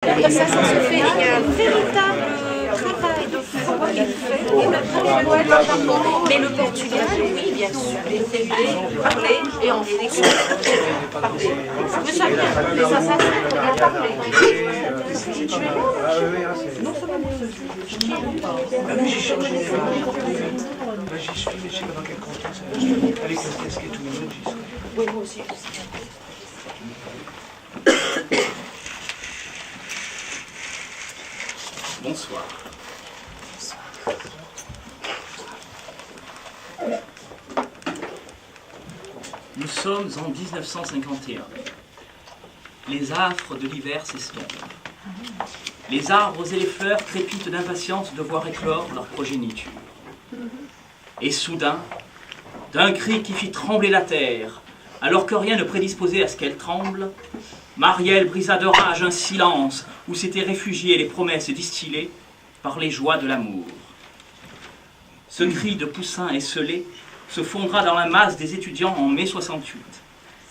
Et ça se fait. Il y a un véritable travail de fond qui est fait. Et maintenant, mais le Portugal, oui, bien sûr. Parler et en flexion. Mais ça vient. Les assassins, on vient parler. Non seulement Là, j'ai changé. Là, j'y suis, mais je sais pas dans quel contexte. Avec la casquette ou une autre, j'y serai. oui, moi aussi. Bonsoir. Nous sommes en 1951. Les affres de l'hiver s'estompent. Les arbres et les fleurs crépitent d'impatience de voir éclore leur progéniture. Et soudain, d'un cri qui fit trembler la terre, alors que rien ne prédisposait à ce qu'elle tremble, Marielle brisa de rage un silence où s'étaient réfugiées les promesses distillées par les joies de l'amour. Ce cri de poussin esselé se fondra dans la masse des étudiants en mai 68,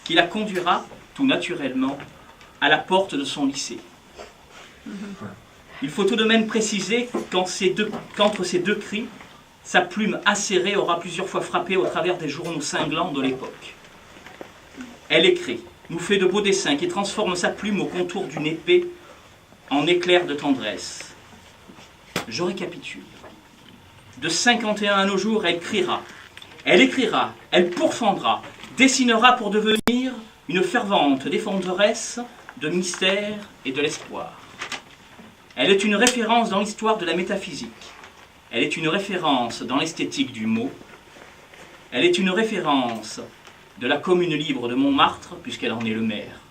qui la conduira, tout naturellement, à la porte de son lycée. Il faut tout de même préciser qu'entre ces deux cris, sa plume acérée aura plusieurs fois frappé au travers des journaux cinglants de l'époque. Elle écrit, nous fait de beaux dessins qui transforment sa plume au contour d'une épée en éclair de tendresse. Je récapitule. De 51 à nos jours, elle écrira, elle pourfendra, dessinera pour devenir une fervente défenderesse de mystère et de l'espoir. Elle est une référence dans l'histoire de la métaphysique. Elle est une référence dans l'esthétique du mot. Elle est une référence de la commune libre de Montmartre, puisqu'elle en est le maire.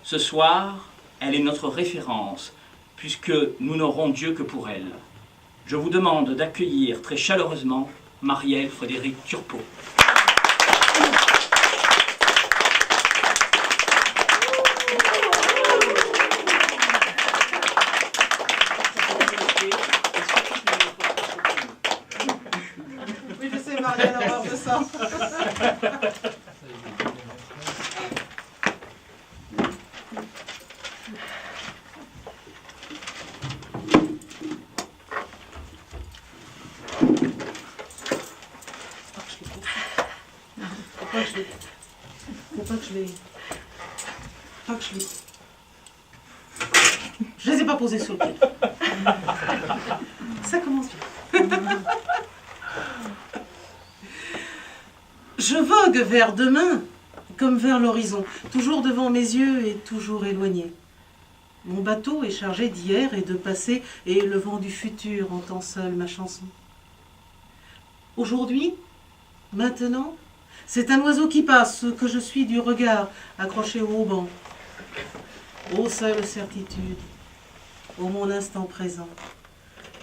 Ce soir, elle est notre référence, puisque nous n'aurons Dieu que pour elle. Je vous demande d'accueillir très chaleureusement Marielle Frédéric Turpot. Oui, je sais, Marielle, avoir de ça. Je les ai pas posés sur le pied. Ça commence bien. Je vogue vers demain, comme vers l'horizon, toujours devant mes yeux et toujours éloigné. Mon bateau est chargé d'hier et de passé, et le vent du futur entend seul ma chanson. Aujourd'hui, maintenant, c'est un oiseau qui passe, ce que je suis du regard, accroché au banc. Ô seule certitude, ô mon instant présent,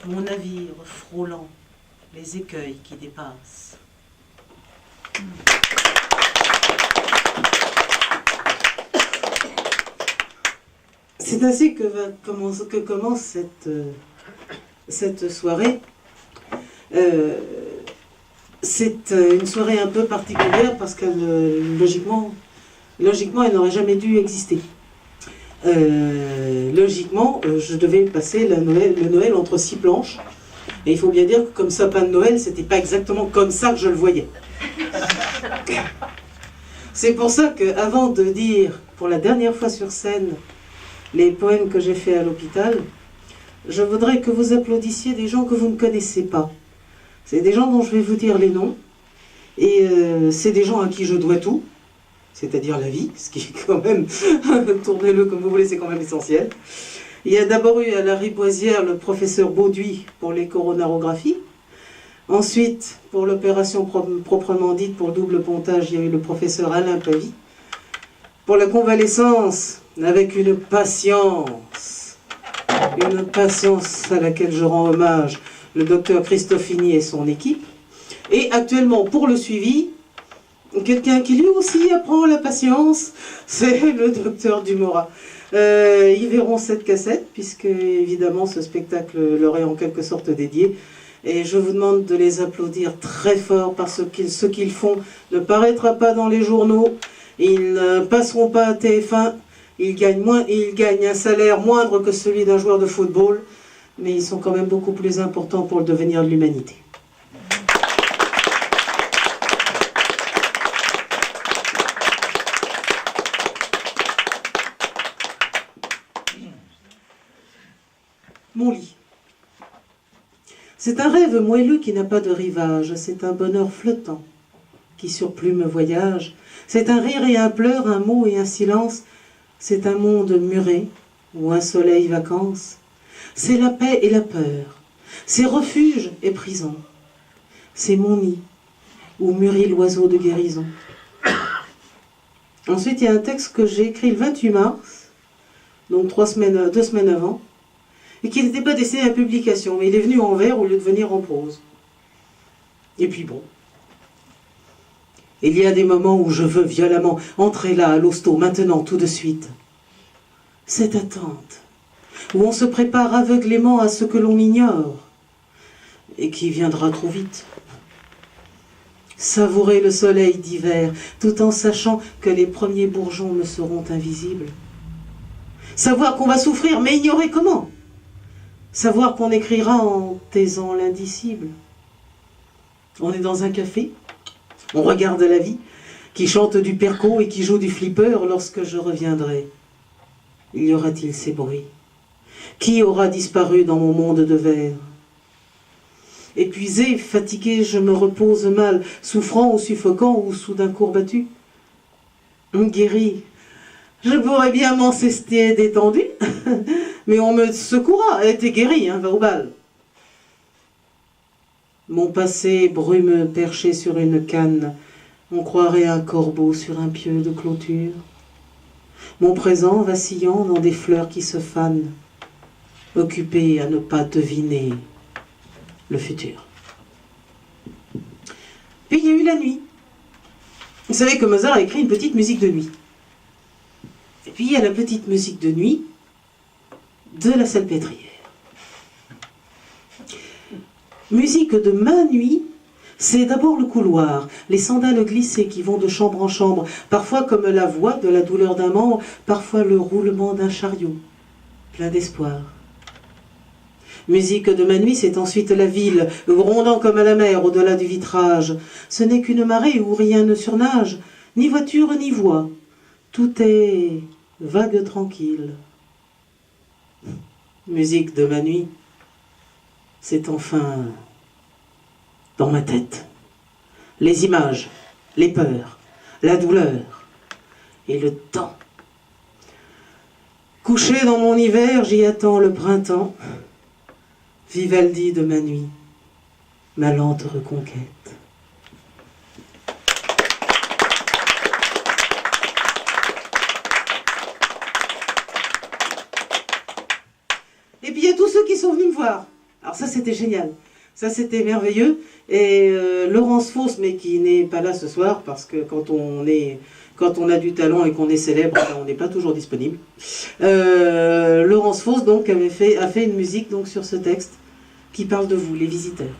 mon navire frôlant les écueils qui dépassent. C'est ainsi que commence cette soirée. C'est une soirée un peu particulière parce que logiquement, elle n'aurait jamais dû exister. Logiquement, je devais passer le Noël entre 6 planches. Et il faut bien dire que comme sapin de Noël, c'était pas exactement comme ça que je le voyais. C'est pour ça qu'avant de dire, pour la dernière fois sur scène, les poèmes que j'ai faits à l'hôpital, je voudrais que vous applaudissiez des gens que vous ne connaissez pas. C'est des gens dont je vais vous dire les noms, et c'est des gens à qui je dois tout, c'est-à-dire la vie, ce qui est quand même, tournez-le comme vous voulez, c'est quand même essentiel. Il y a d'abord eu à la Riboisière le professeur Bauduit pour les coronarographies. Ensuite, pour l'opération proprement dite, pour le double pontage, il y a eu le professeur Alain Pavie. Pour la convalescence, avec une patience à laquelle je rends hommage, le docteur Christofini et son équipe. Et actuellement, pour le suivi, quelqu'un qui lui aussi apprend la patience, c'est le docteur Dumora. Ils verront cette cassette, puisque évidemment ce spectacle leur est en quelque sorte dédié. Et je vous demande de les applaudir très fort, parce que ce qu'ils font ne paraîtra pas dans les journaux, ils ne passeront pas à TF1, Ils gagnent un salaire moindre que celui d'un joueur de football, mais ils sont quand même beaucoup plus importants pour le devenir de l'humanité. Mon lit. C'est un rêve moelleux qui n'a pas de rivage, c'est un bonheur flottant qui sur plume voyage, c'est un rire et un pleur, un mot et un silence, c'est un monde muré ou un soleil vacances, c'est la paix et la peur, c'est refuge et prison, c'est mon nid où mûrit l'oiseau de guérison. Ensuite, il y a un texte que j'ai écrit le 28 mars, donc 2 semaines avant, et qui n'était pas destiné à la publication, mais il est venu en vers au lieu de venir en prose. Et puis bon. Il y a des moments où je veux violemment entrer là, à l'hosto, maintenant, tout de suite. Cette attente, où on se prépare aveuglément à ce que l'on ignore, et qui viendra trop vite. Savourer le soleil d'hiver, tout en sachant que les premiers bourgeons me seront invisibles. Savoir qu'on va souffrir, mais ignorer comment. Savoir qu'on écrira en taisant l'indicible. On est dans un café, on regarde la vie, qui chante du perco et qui joue du flipper lorsque je reviendrai. Y aura-t-il ces bruits? Qui aura disparu dans mon monde de verre? Épuisé, fatigué, je me repose mal, souffrant ou suffocant ou soudain courbattu. Guéri, je pourrais bien m'encester détendu, mais on me secourra, t'es guéri, va au bal. Mon passé brume perché sur une canne, on croirait un corbeau sur un pieu de clôture. Mon présent vacillant dans des fleurs qui se fanent, occupé à ne pas deviner le futur. Puis il y a eu la nuit. Vous savez que Mozart a écrit une petite musique de nuit. Et puis il y a la petite musique de nuit de la Salpêtrière. Musique de ma nuit, c'est d'abord le couloir, les sandales glissées qui vont de chambre en chambre, parfois comme la voix de la douleur d'un membre, parfois le roulement d'un chariot, plein d'espoir. Musique de ma nuit, c'est ensuite la ville, grondant comme à la mer au-delà du vitrage. Ce n'est qu'une marée où rien ne surnage, ni voiture ni voix. Tout est vague tranquille. Musique de ma nuit, c'est enfin dans ma tête. Les images, les peurs, la douleur et le temps. Couché dans mon hiver, j'y attends le printemps. Vivaldi de ma nuit, ma lente reconquête. Et puis il y a tous ceux qui sont venus me voir. Alors ça c'était génial, ça c'était merveilleux. Et Laurence Fausse, mais qui n'est pas là ce soir, parce que quand on a du talent et qu'on est célèbre, on n'est pas toujours disponible. Laurence Fausse donc a fait une musique donc sur ce texte qui parle de vous, les visiteurs.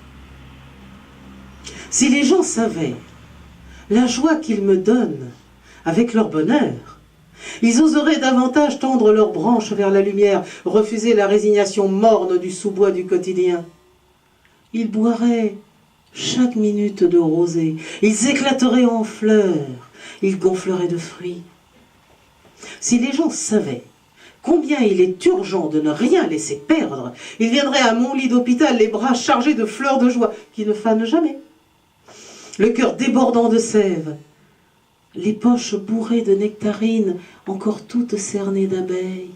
Si les gens savaient la joie qu'ils me donnent avec leur bonheur, ils oseraient davantage tendre leurs branches vers la lumière, refuser la résignation morne du sous-bois du quotidien. Ils boiraient chaque minute de rosée, ils éclateraient en fleurs, ils gonfleraient de fruits. Si les gens savaient combien il est urgent de ne rien laisser perdre, ils viendraient à mon lit d'hôpital, les bras chargés de fleurs de joie qui ne fanent jamais, le cœur débordant de sève, les poches bourrées de nectarines, encore toutes cernées d'abeilles.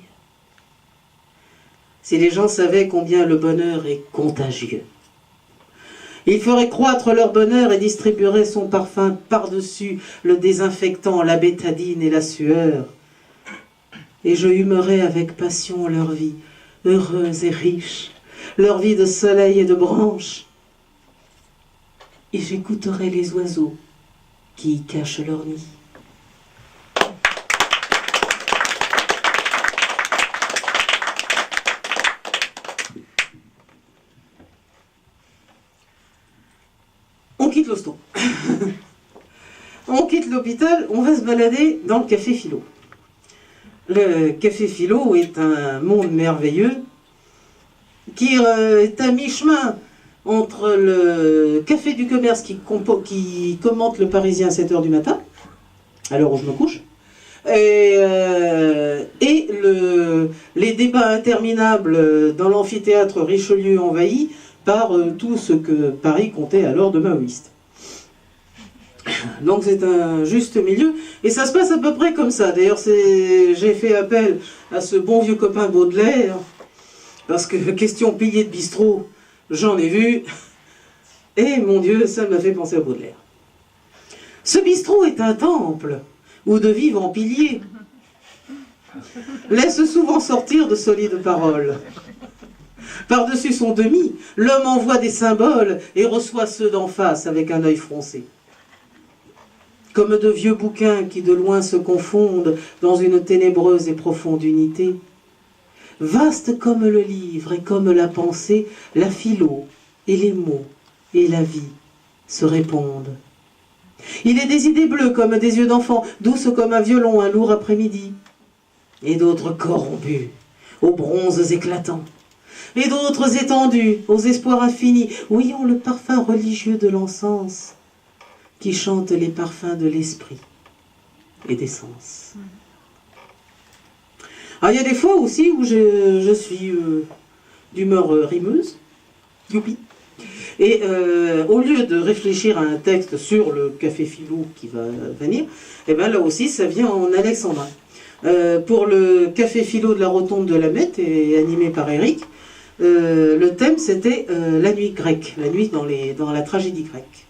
Si les gens savaient combien le bonheur est contagieux, ils feraient croître leur bonheur et distribueraient son parfum par-dessus le désinfectant, la bétadine et la sueur. Et je humerais avec passion leur vie, heureuse et riche, leur vie de soleil et de branches. Et j'écouterais les oiseaux qui y cachent leur nid. On quitte l'hosto. On quitte l'hôpital, on va se balader dans le café philo. Le café philo est un monde merveilleux qui est à mi-chemin entre le café du commerce qui commente le Parisien à 7 h du matin, à l'heure où je me couche, et les débats interminables dans l'amphithéâtre Richelieu envahi par tout ce que Paris comptait alors de maoïstes. Donc c'est un juste milieu, et ça se passe à peu près comme ça. D'ailleurs, j'ai fait appel à ce bon vieux copain Baudelaire, parce que question pilier de bistrot, j'en ai vu, et mon Dieu, ça m'a fait penser à Baudelaire. Ce bistrot est un temple, où de vivants piliers laisse souvent sortir de solides paroles. Par-dessus son demi, l'homme envoie des symboles et reçoit ceux d'en face avec un œil froncé. Comme de vieux bouquins qui de loin se confondent dans une ténébreuse et profonde unité. Vaste comme le livre et comme la pensée, la philo et les mots et la vie se répondent. Il est des idées bleues comme des yeux d'enfant, douces comme un violon un lourd après-midi. Et d'autres corrompus, aux bronzes éclatants. Et d'autres étendus, aux espoirs infinis, où ayant le parfum religieux de l'encens, qui chante les parfums de l'esprit et des sens. Alors, il y a des fois aussi où je suis d'humeur rimeuse, youpi. Et au lieu de réfléchir à un texte sur le café philo qui va venir, et bien là aussi ça vient en alexandrin. Pour le café philo de la Rotonde de la Mette, et animé par Eric, le thème c'était la nuit grecque, la nuit dans la tragédie grecque.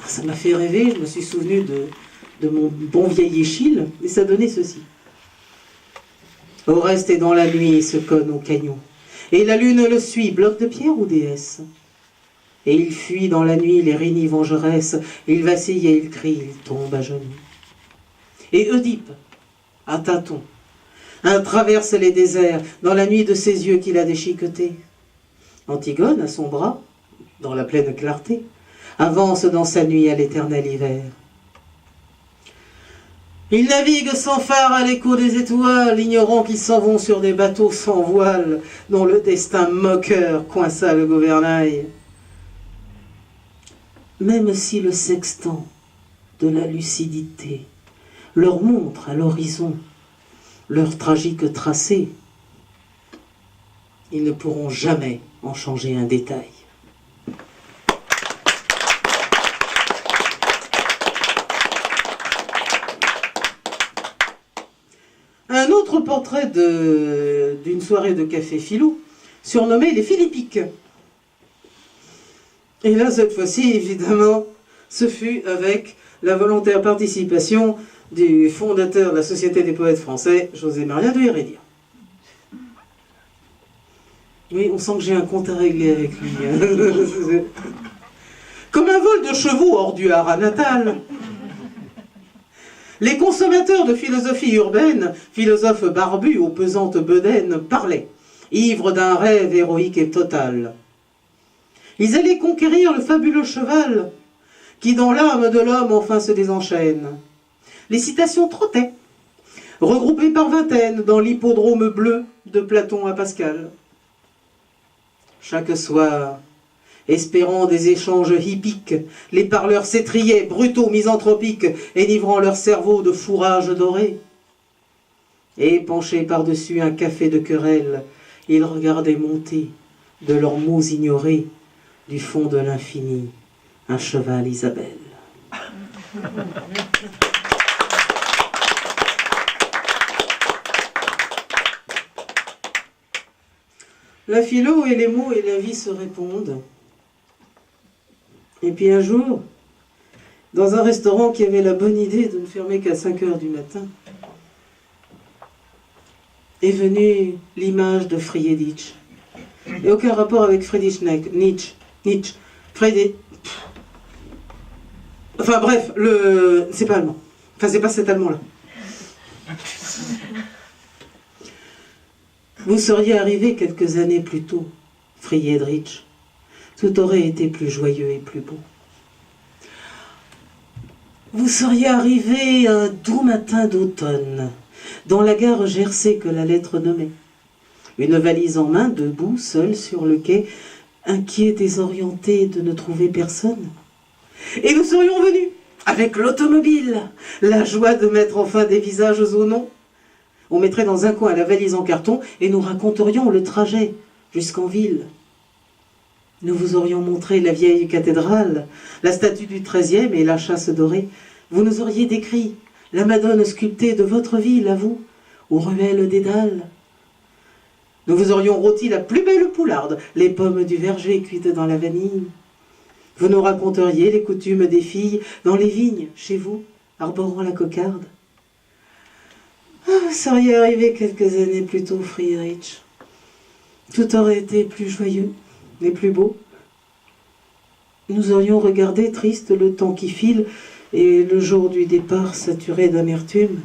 Ça m'a fait rêver, je me suis souvenu de mon bon vieil Échille, et ça donnait ceci. Oreste est dans la nuit et se conne au canyon, et la lune le suit, bloc de pierre ou déesse. Et il fuit dans la nuit les rinies vengeresses, il vacille et il crie, il tombe à genoux. Et Oedipe, à tâtons, traverse les déserts dans la nuit de ses yeux qu'il a déchiquetés. Antigone, à son bras, dans la pleine clarté, avance dans sa nuit à l'éternel hiver. Ils naviguent sans phare à l'écho des étoiles, ignorant qu'ils s'en vont sur des bateaux sans voile, dont le destin moqueur coinça le gouvernail. Même si le sextant de la lucidité leur montre à l'horizon leur tragique tracé, ils ne pourront jamais en changer un détail. Un autre portrait d'une soirée de café philo, surnommé les Philippiques. Et là, cette fois-ci, évidemment, ce fut avec la volontaire participation du fondateur de la Société des poètes français, José-Maria de Heredia. Oui, on sent que j'ai un compte à régler avec lui. Comme un vol de chevaux hors du haras natal. Les consommateurs de philosophie urbaine, philosophes barbus aux pesantes bedaines, parlaient, ivres d'un rêve héroïque et total. Ils allaient conquérir le fabuleux cheval, qui dans l'âme de l'homme enfin se désenchaîne. Les citations trottaient, regroupées par vingtaines dans l'hippodrome bleu de Platon à Pascal. Chaque soir, espérant des échanges hippiques, les parleurs s'étriaient, brutaux, misanthropiques, enivrant leur cerveau de fourrage doré. Et, penchés par-dessus un café de querelle, ils regardaient monter, de leurs mots ignorés, du fond de l'infini, un cheval Isabelle. La philo et les mots et la vie se répondent. Et puis un jour, dans un restaurant qui avait la bonne idée de ne fermer qu'à 5 h du matin, est venue l'image de Friedrich. Et aucun rapport avec Friedrich Nietzsche. Enfin bref, c'est pas allemand. Enfin, c'est pas cet allemand-là. Vous seriez arrivé quelques années plus tôt, Friedrich. Tout aurait été plus joyeux et plus beau. Vous seriez arrivé un doux matin d'automne, dans la gare Jersey que la lettre nommait. Une valise en main, debout, seul sur le quai, inquiet, désorienté de ne trouver personne. Et nous serions venus, avec l'automobile, la joie de mettre enfin des visages aux noms. On mettrait dans un coin la valise en carton et nous raconterions le trajet jusqu'en ville. Nous vous aurions montré la vieille cathédrale, la statue du XIIIe et la chasse dorée. Vous nous auriez décrit la Madone sculptée de votre ville, à vous, aux ruelles des dalles. Nous vous aurions rôti la plus belle poularde, les pommes du verger cuites dans la vanille. Vous nous raconteriez les coutumes des filles dans les vignes, chez vous, arborant la cocarde. Vous seriez arrivé quelques années plus tôt, Friedrich. Tout aurait été plus joyeux et plus beau. Nous aurions regardé triste le temps qui file et le jour du départ saturé d'amertume.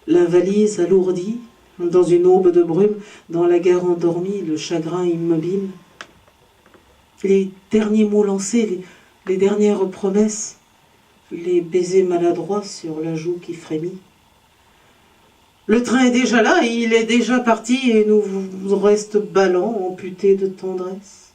La valise alourdie, dans une aube de brume, dans la gare endormie, le chagrin immobile. Les derniers mots lancés, les dernières promesses, les baisers maladroits sur la joue qui frémit. Le train est déjà là, et il est déjà parti, et nous reste ballants, amputés de tendresse.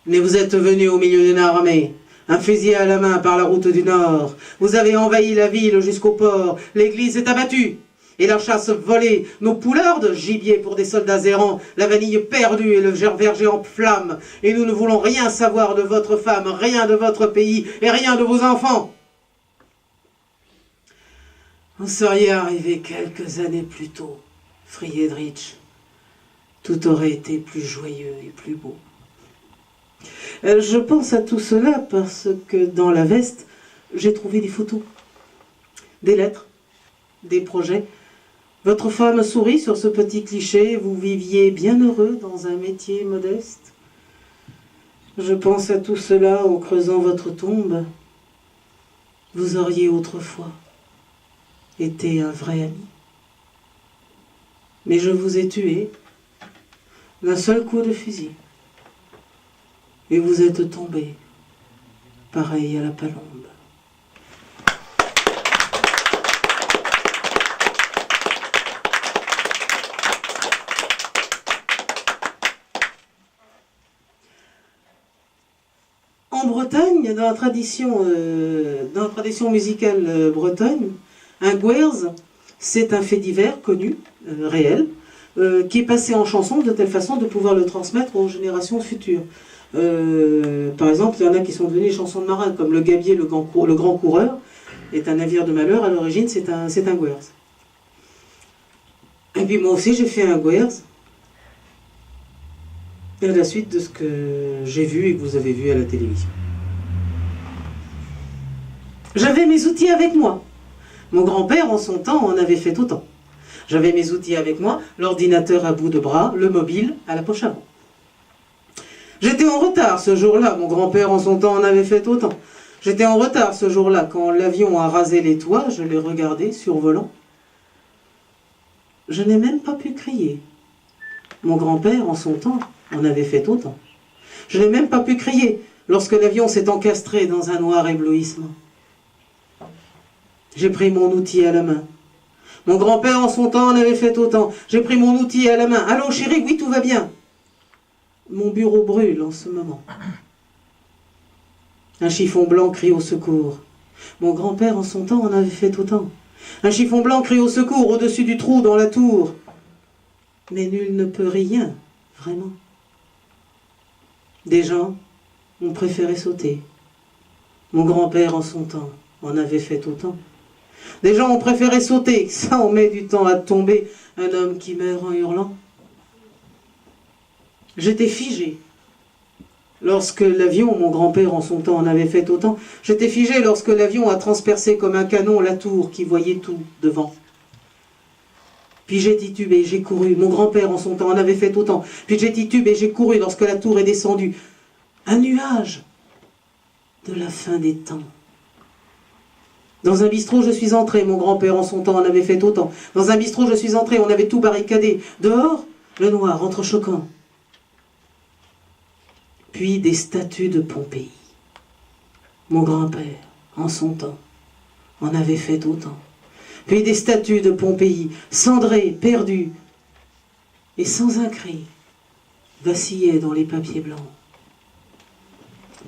Mais vous êtes venus au milieu d'une armée, un fusil à la main par la route du Nord. Vous avez envahi la ville jusqu'au port, l'église est abattue, et la chasse volée, nos poulardes, gibier pour des soldats errants, la vanille perdue et le verger en flammes. Et nous ne voulons rien savoir de votre femme, rien de votre pays, et rien de vos enfants. Vous seriez arrivé quelques années plus tôt, Friedrich. Tout aurait été plus joyeux et plus beau. Je pense à tout cela parce que dans la veste, j'ai trouvé des photos, des lettres, des projets. Votre femme sourit sur ce petit cliché, vous viviez bien heureux dans un métier modeste. Je pense à tout cela en creusant votre tombe. Vous auriez autrefois été un vrai ami. Mais je vous ai tué d'un seul coup de fusil. Et vous êtes tombé, pareil à la palombe. En Bretagne, dans la tradition musicale bretonne, un gwerz, c'est un fait divers connu, réel, qui est passé en chanson de telle façon de pouvoir le transmettre aux générations futures. Par exemple, il y en a qui sont devenus chansons de marins, comme le Gabier, le grand coureur, est un navire de malheur, à l'origine c'est un gwerz. Et puis moi aussi j'ai fait un gwerz, à la suite de ce que j'ai vu et que vous avez vu à la télévision. J'avais mes outils avec moi. Mon grand-père, en son temps, en avait fait autant. J'avais mes outils avec moi, l'ordinateur à bout de bras, le mobile à la poche avant. J'étais en retard ce jour-là, mon grand-père en son temps en avait fait autant. J'étais en retard ce jour-là, quand l'avion a rasé les toits, je l'ai regardé survolant. Je n'ai même pas pu crier. Mon grand-père en son temps en avait fait autant. Je n'ai même pas pu crier lorsque l'avion s'est encastré dans un noir éblouissement. J'ai pris mon outil à la main. Mon grand-père en son temps en avait fait autant. J'ai pris mon outil à la main. Allô chérie, oui tout va bien. Mon bureau brûle en ce moment. Un chiffon blanc crie au secours. Mon grand-père en son temps en avait fait autant. Un chiffon blanc crie au secours au-dessus du trou dans la tour. Mais nul ne peut rien, vraiment. Des gens ont préféré sauter. Mon grand-père en son temps en avait fait autant. Des gens ont préféré sauter, ça on met du temps à tomber, un homme qui meurt en hurlant. J'étais figé lorsque l'avion, mon grand-père en son temps en avait fait autant, j'étais figé lorsque l'avion a transpercé comme un canon la tour qui voyait tout devant. Puis j'ai titubé, j'ai couru, mon grand-père en son temps en avait fait autant, puis j'ai titubé, j'ai couru lorsque la tour est descendue. Un nuage de la fin des temps. Dans un bistrot, je suis entré, mon grand-père en son temps en avait fait autant. Dans un bistrot, je suis entré, on avait tout barricadé. Dehors, le noir Mon grand-père, en son temps, en avait fait autant. Puis des statues de Pompéi, cendrées, perdues, et sans un cri, vacillaient dans les papiers blancs.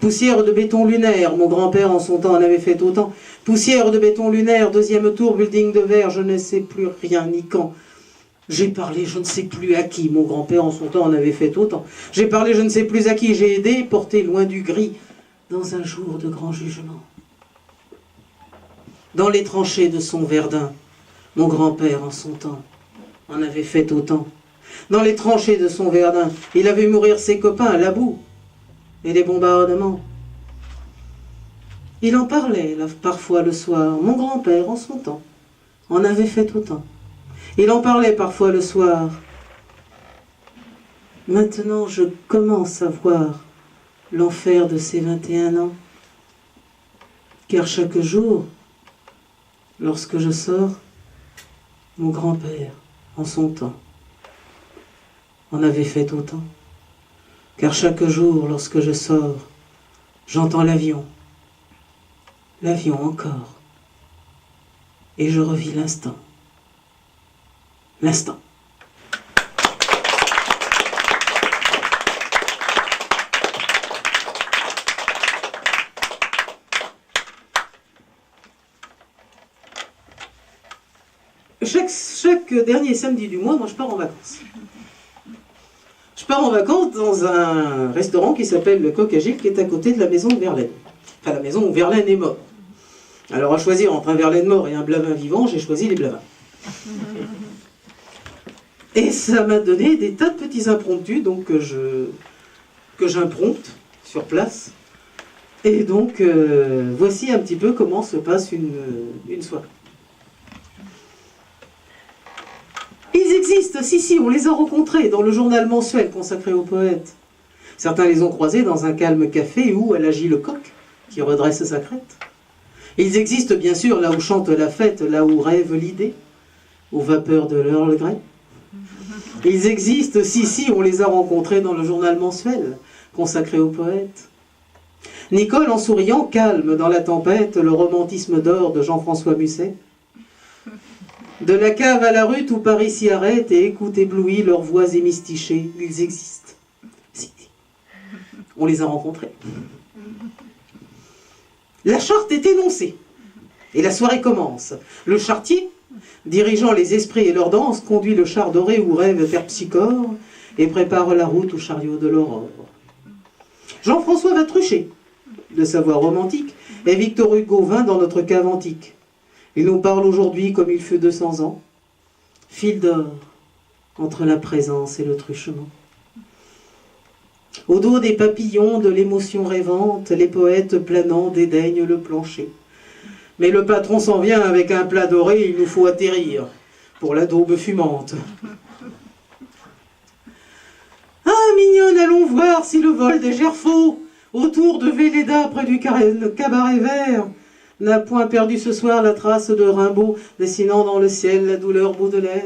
Poussière de béton lunaire, mon grand-père en son temps en avait fait autant. Poussière de béton lunaire, deuxième tour, building de verre, je ne sais plus rien ni quand. J'ai parlé je ne sais plus à qui, mon grand-père en son temps en avait fait autant. J'ai parlé je ne sais plus à qui, j'ai aidé, porté loin du gris, dans un jour de grand jugement. Dans les tranchées de son Verdun, mon grand-père en son temps en avait fait autant. Dans les tranchées de son Verdun, il avait mourir ses copains, la boue et les bombardements. Il en parlait là, parfois le soir, mon grand-père en son temps en avait fait autant. Il en parlait parfois le soir. Maintenant je commence à voir l'enfer de ces 21 ans, car chaque jour, lorsque je sors, mon grand-père, en son temps, en avait fait autant. Car chaque jour, lorsque je sors, j'entends l'avion encore, et je revis l'instant. L'instant. Chaque dernier samedi du mois, moi je pars en vacances. Je pars en vacances dans un restaurant qui s'appelle le Coq Agile, qui est à côté de la maison de Verlaine. Enfin, la maison où Verlaine est mort. Alors, à choisir entre un Verlaine mort et un Blavin vivant, j'ai choisi les Blavins. Et ça m'a donné des tas de petits impromptus, donc que j'imprompte sur place. Et donc, voici un petit peu comment se passe une soirée. Ils existent, si, on les a rencontrés dans le journal mensuel consacré aux poètes. Certains les ont croisés dans un calme café où elle agit le coq, qui redresse sa crête. Ils existent bien sûr là où chante la fête, là où rêve l'idée, aux vapeurs de l'Earl Grey. Ils existent, si, on les a rencontrés dans le journal mensuel consacré aux poètes. Nicole, en souriant, calme dans la tempête le romantisme d'or de Jean-François Musset. De la cave à la rue, tout Paris s'y arrête et écoute ébloui leurs voix émistichées. Ils existent. Si. On les a rencontrés. La charte est énoncée. Et la soirée commence. Le charretier, dirigeant les esprits et leurs danses, conduit le char doré où rêve Terpsichore et prépare la route au chariot de l'aurore. Jean-François va trucher de sa voix romantique et Victor Hugo vint dans notre cave antique. Il nous parle aujourd'hui comme il fut 200 ans, fil d'or entre la présence et le truchement. Au dos des papillons de l'émotion rêvante, les poètes planants dédaignent le plancher. Mais le patron s'en vient avec un plat doré, il nous faut atterrir pour la daube fumante. Ah, mignonne, allons voir si le vol des Gerfaux, autour de Véleda, près du cabaret vert, n'a point perdu ce soir la trace de Rimbaud, dessinant dans le ciel la douleur Baudelaire.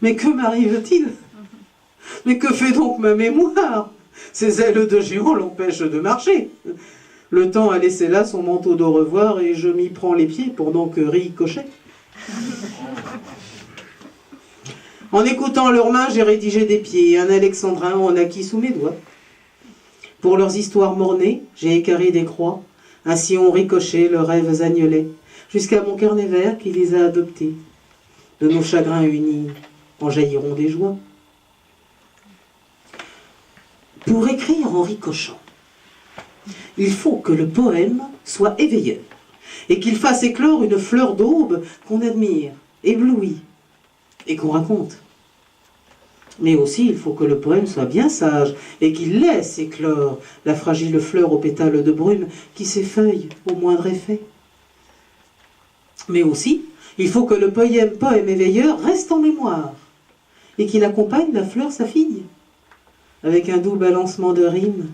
Mais que m'arrive-t-il? Mais que fait donc ma mémoire? Ces ailes de géant l'empêchent de marcher. Le temps a laissé là son manteau d'au revoir et je m'y prends les pieds pendant que ricochet. En écoutant leurs mains, j'ai rédigé des pieds, un alexandrin en acquis sous mes doigts. Pour leurs histoires mornées, j'ai écarré des croix, ainsi ont ricoché leurs rêves agnelés, jusqu'à mon carnet vert qui les a adoptés. De nos chagrins unis en jailliront des joies. Pour écrire en ricochant, il faut que le poème soit éveilleur, et qu'il fasse éclore une fleur d'aube qu'on admire, éblouit, et qu'on raconte. Mais aussi, il faut que le poème soit bien sage et qu'il laisse éclore la fragile fleur aux pétales de brume qui s'effeuille au moindre effet. Mais aussi, il faut que le poème éveilleur reste en mémoire et qu'il accompagne la fleur, sa fille, avec un doux balancement de rimes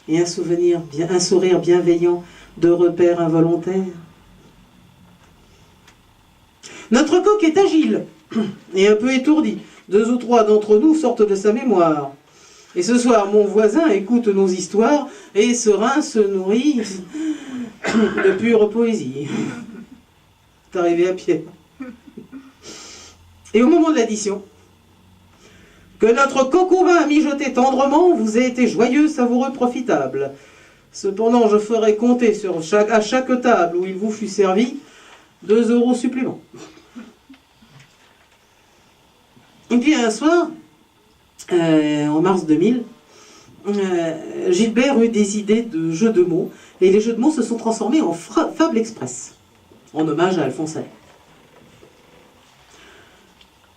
et un sourire bienveillant de repères involontaires. Notre coq est agile et un peu étourdi. 2 ou 3 d'entre nous sortent de sa mémoire. Et ce soir, mon voisin écoute nos histoires et serein se nourrit de pure poésie. C'est arrivé à pied. Et au moment de l'addition, que notre concubin a mijoté tendrement vous a été joyeux, savoureux, profitable. Cependant, je ferai compter à chaque table où il vous fut servi 2 € suppléments. Et puis un soir, en mars 2000, Gilbert eut des idées de jeux de mots, et les jeux de mots se sont transformés en Fable Express, en hommage à Alphonse Allais.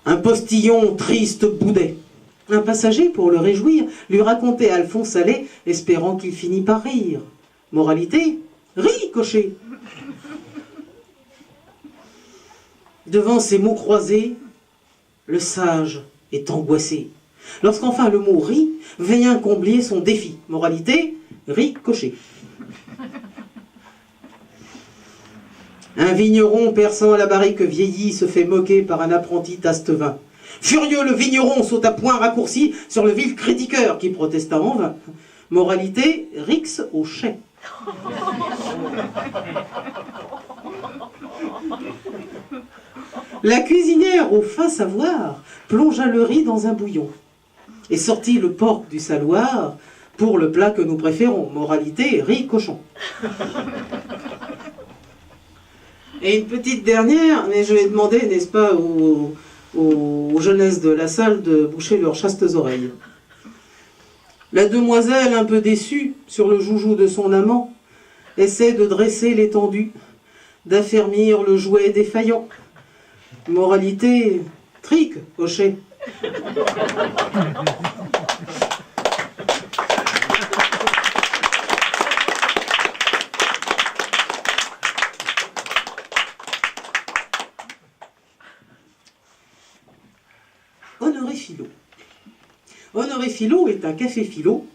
Un postillon triste boudait. Un passager, pour le réjouir, lui racontait Alphonse Allais, espérant qu'il finît par rire. Moralité, ris, cocher. Devant ces mots croisés, le sage est angoissé. Lorsqu'enfin le mot rit vient combler son défi. Moralité, ris, cocher. Un vigneron perçant la barrique vieillie se fait moquer par un apprenti taste-vin. Furieux, le vigneron saute à point raccourci sur le vil critiqueur qui protesta en vain. Moralité, rix au chai. La cuisinière, au fin savoir, plongea le riz dans un bouillon et sortit le porc du saloir pour le plat que nous préférons. Moralité, riz cochon. Et une petite dernière, mais je vais demander, n'est-ce pas, aux jeunesses de la salle de boucher leurs chastes oreilles. La demoiselle, un peu déçue sur le joujou de son amant, essaie de dresser l'étendue, d'affermir le jouet défaillant. Moralité, trique, cocher. Honoré Philo. Honoré Philo est un café philo,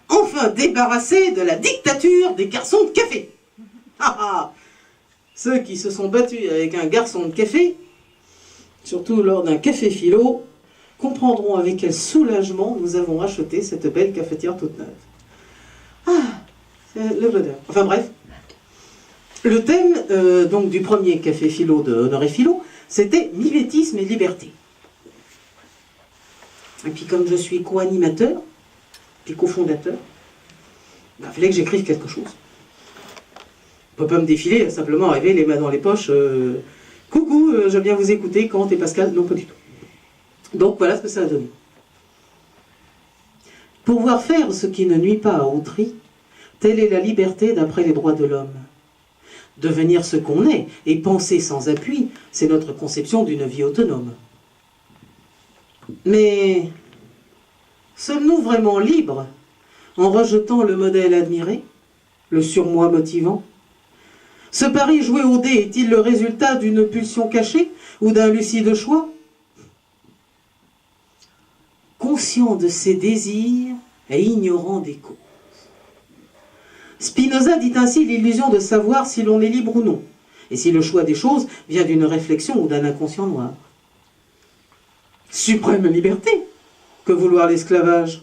enfin débarrassé de la dictature des garçons de café. Ceux qui se sont battus avec un garçon de café, surtout lors d'un café philo, comprendront avec quel soulagement nous avons acheté cette belle cafetière toute neuve. C'est le bonheur. Enfin bref, le thème donc du premier café philo de Honoré Philo, c'était mimétisme et liberté. Et puis comme je suis co-animateur, puis cofondateur, il fallait que j'écrive quelque chose. On ne peut pas me défiler, simplement arriver les mains dans les poches. Coucou, j'aime bien vous écouter, Kant et Pascal. Non, pas du tout. Donc voilà ce que ça a donné. Pouvoir faire ce qui ne nuit pas à autrui, telle est la liberté d'après les droits de l'homme. Devenir ce qu'on est et penser sans appui, c'est notre conception d'une vie autonome. Mais sommes-nous vraiment libres en rejetant le modèle admiré, le surmoi motivant? Ce pari joué au dé est-il le résultat d'une pulsion cachée ou d'un lucide choix? Conscient de ses désirs et ignorant des causes. Spinoza dit ainsi l'illusion de savoir si l'on est libre ou non, et si le choix des choses vient d'une réflexion ou d'un inconscient noir. Suprême liberté que vouloir l'esclavage.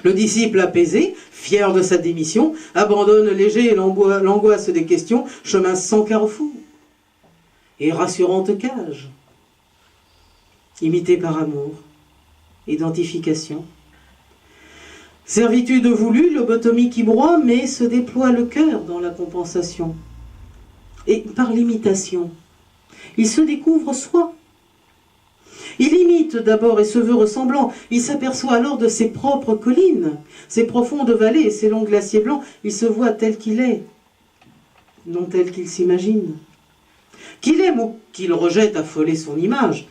Le disciple apaisé, fier de sa démission, abandonne léger l'angoisse des questions, chemin sans carrefour et rassurante cage. Imité par amour, identification. Servitude voulue, lobotomie qui broie, mais se déploie le cœur dans la compensation. Et par l'imitation, il se découvre soi. Il imite d'abord et se veut ressemblant. Il s'aperçoit alors de ses propres collines, ses profondes vallées et ses longs glaciers blancs. Il se voit tel qu'il est, non tel qu'il s'imagine. Qu'il aime ou qu'il rejette affolé son image,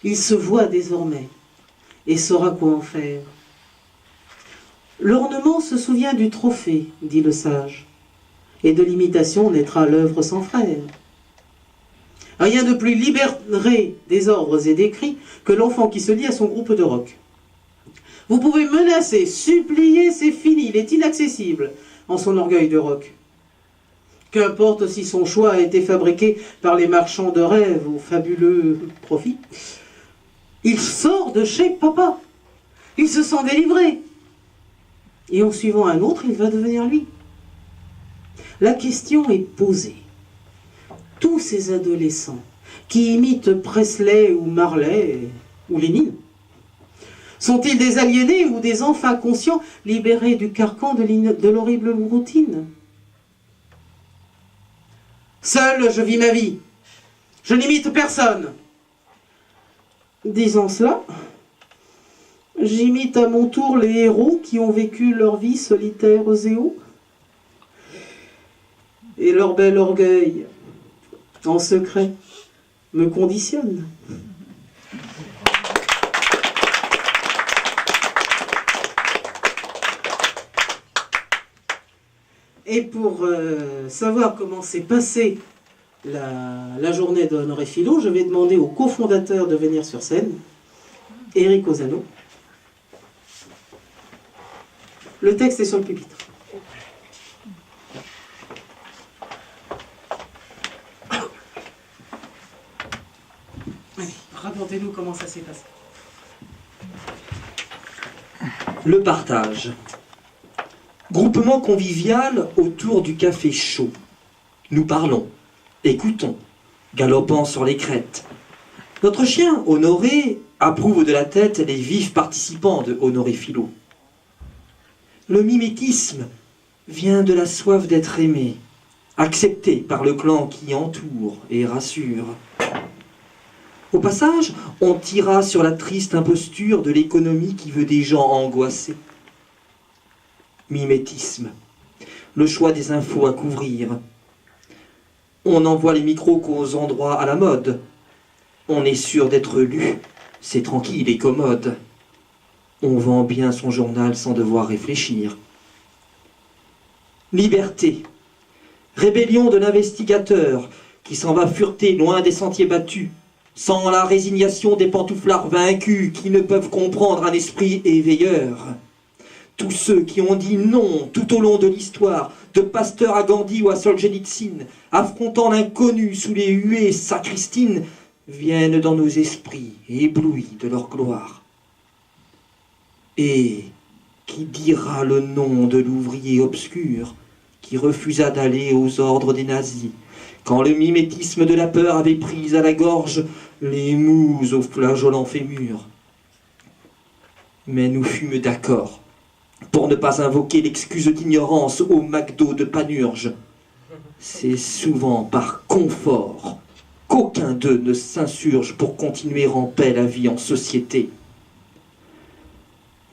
il se voit désormais et saura quoi en faire. L'ornement se souvient du trophée, dit le sage, et de l'imitation naîtra l'œuvre sans frère. Rien de plus libéré des ordres et des cris que l'enfant qui se lie à son groupe de rock. Vous pouvez menacer, supplier, c'est fini, il est inaccessible en son orgueil de rock. Qu'importe si son choix a été fabriqué par les marchands de rêves au fabuleux profit, il sort de chez papa. Il se sent délivré. Et en suivant un autre, il va devenir lui. La question est posée. Tous ces adolescents qui imitent Presley ou Marley ou Lénine, sont-ils des aliénés ou des enfants conscients libérés du carcan de l'horrible routine? Seul, je vis ma vie. Je n'imite personne. Disant cela, j'imite à mon tour les héros qui ont vécu leur vie solitaire et haut. Et leur bel orgueil, en secret, me conditionne. Et pour savoir comment s'est passée la journée d'Honoré Philo, je vais demander au cofondateur de venir sur scène, Éric Ozano. Le texte est sur le pupitre. Allez, racontez-nous comment ça s'est passé. Le partage. Groupement convivial autour du café chaud. Nous parlons, écoutons, galopant sur les crêtes. Notre chien, Honoré, approuve de la tête les vifs participants de Honoré Philo. Le mimétisme vient de la soif d'être aimé, accepté par le clan qui entoure et rassure. Au passage, on tira sur la triste imposture de l'économie qui veut des gens angoissés. Mimétisme, le choix des infos à couvrir. On n'envoie les micros qu'aux endroits à la mode. On est sûr d'être lu, c'est tranquille et commode. On vend bien son journal sans devoir réfléchir. Liberté, rébellion de l'investigateur qui s'en va fureter loin des sentiers battus, sans la résignation des pantouflards vaincus qui ne peuvent comprendre un esprit éveilleur. Tous ceux qui ont dit non tout au long de l'histoire, de Pasteur à Gandhi ou à Solzhenitsyn, affrontant l'inconnu sous les huées sacristines, viennent dans nos esprits éblouis de leur gloire. Et qui dira le nom de l'ouvrier obscur qui refusa d'aller aux ordres des nazis, quand le mimétisme de la peur avait pris à la gorge les mouses au flageolant fémur. Mais nous fûmes d'accord pour ne pas invoquer l'excuse d'ignorance au McDo de Panurge. C'est souvent par confort qu'aucun d'eux ne s'insurge pour continuer en paix la vie en société.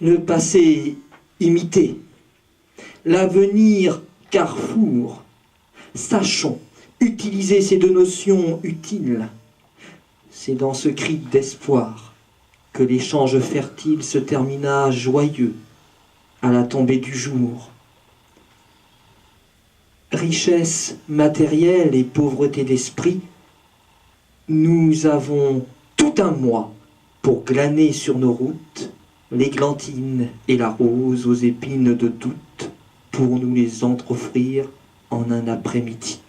Le passé imité, l'avenir carrefour. Sachons utiliser ces deux notions utiles. C'est dans ce cri d'espoir que l'échange fertile se termina joyeux à la tombée du jour. Richesse matérielle et pauvreté d'esprit, nous avons tout un mois pour glaner sur nos routes l'églantine et la rose aux épines de doute, pour nous les entreoffrir en un après-midi.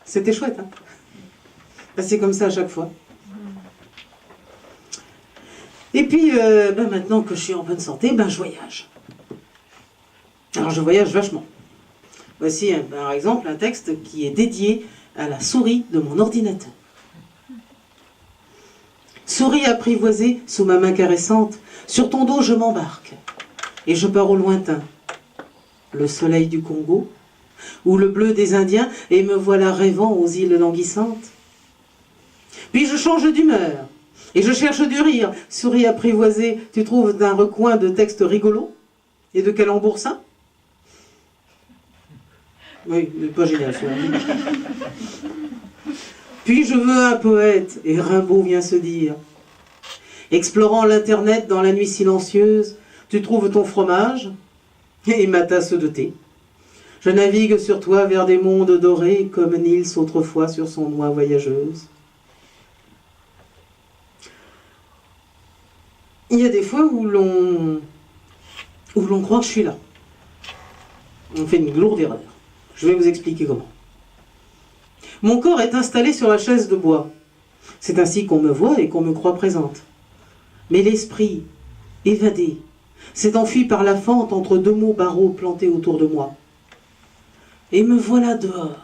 C'était chouette, hein? C'est comme ça à chaque fois. Et puis, maintenant que je suis en bonne santé, je voyage. Alors, je voyage vachement. Voici, par exemple, un texte qui est dédié à la souris de mon ordinateur. Souris apprivoisée sous ma main caressante, sur ton dos je m'embarque, et je pars au lointain. Le soleil du Congo, ou le bleu des Indiens, et me voilà rêvant aux îles languissantes. Puis je change d'humeur, et je cherche du rire. Souris apprivoisée, tu trouves d'un recoin de textes rigolos et de calembours sains? Oui, pas génial celui-là. Puis je veux un poète, et Rimbaud vient se dire. Explorant l'internet dans la nuit silencieuse, tu trouves ton fromage et ma tasse de thé. Je navigue sur toi vers des mondes dorés, comme Nils autrefois sur son oie voyageuse. Il y a des fois où l'on où l'on croit que je suis là. On fait une lourde erreur. Je vais vous expliquer comment. Mon corps est installé sur la chaise de bois. C'est ainsi qu'on me voit et qu'on me croit présente. Mais l'esprit, évadé, s'est enfui par la fente entre deux mots barreaux plantés autour de moi. Et me voilà dehors.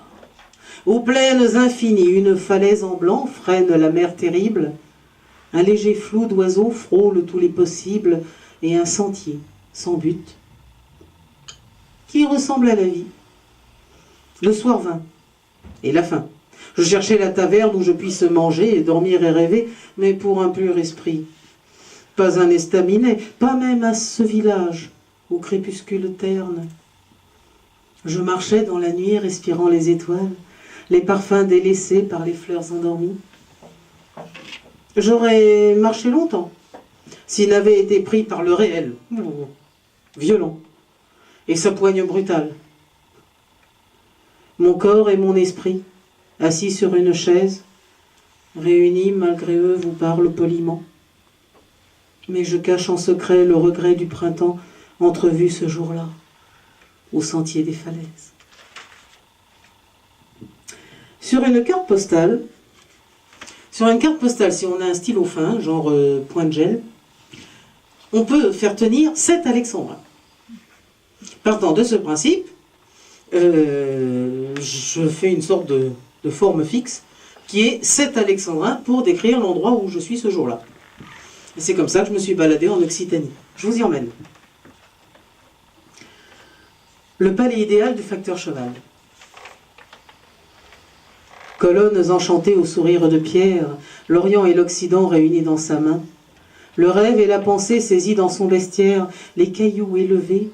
Aux plaines infinies, une falaise en blanc freine la mer terrible. Un léger flot d'oiseaux frôle tous les possibles et un sentier sans but qui ressemble à la vie. Le soir vint et la faim. Je cherchais la taverne où je puisse manger et dormir et rêver, mais pour un pur esprit. Pas un estaminet, pas même à ce village au crépuscule terne. Je marchais dans la nuit respirant les étoiles, les parfums délaissés par les fleurs endormies. J'aurais marché longtemps s'il n'avait été pris par le réel, violent, et sa poigne brutale. Mon corps et mon esprit, assis sur une chaise, réunis malgré eux, vous parlent poliment. Mais je cache en secret le regret du printemps entrevu ce jour-là, au sentier des falaises. Sur une carte postale, si on a un stylo fin, genre point de gel, on peut faire tenir 7 alexandrins. Partant de ce principe, je fais une sorte de forme fixe qui est 7 alexandrins pour décrire l'endroit où je suis ce jour-là. Et c'est comme ça que je me suis baladé en Occitanie. Je vous y emmène. Le palais idéal du facteur cheval. Colonnes enchantées au sourire de pierre, l'Orient et l'Occident réunis dans sa main. Le rêve et la pensée saisis dans son bestiaire, les cailloux élevés,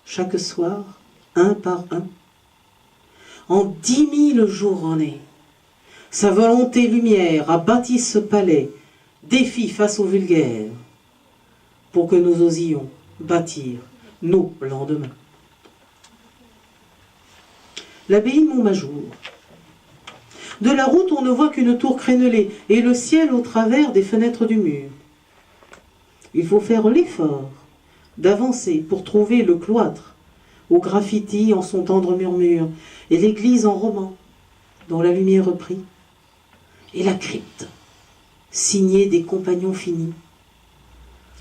chaque soir, un par un. En 10 000 journées, sa volonté lumière a bâti ce palais, défi face au vulgaire, pour que nous osions bâtir nos lendemains. L'abbaye de Montmajour. De la route, on ne voit qu'une tour crénelée et le ciel au travers des fenêtres du mur. Il faut faire l'effort d'avancer pour trouver le cloître au graffiti en son tendre murmure, et l'église en roman, dont la lumière reprit, et la crypte, signée des compagnons finis,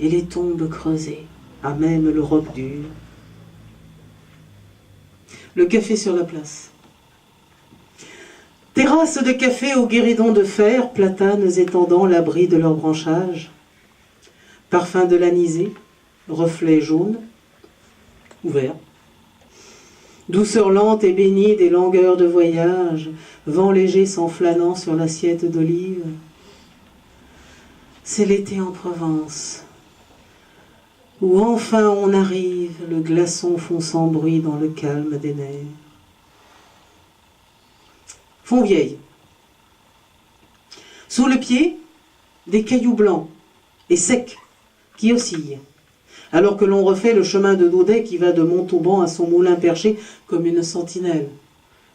et les tombes creusées, à même le roc dur. Le café sur la place. Terrasses de café aux guéridons de fer, platanes étendant l'abri de leurs branchages, parfum de l'anisée, reflets jaunes, ouverts, douceur lente et bénie des langueurs de voyage, vent léger s'enflanant sur l'assiette d'olive. C'est l'été en Provence, où enfin on arrive, le glaçon fond sans bruit dans le calme des neiges. Fontvieille. Sous le pied, des cailloux blancs et secs qui oscillent, alors que l'on refait le chemin de Daudet qui va de Montauban à son moulin perché comme une sentinelle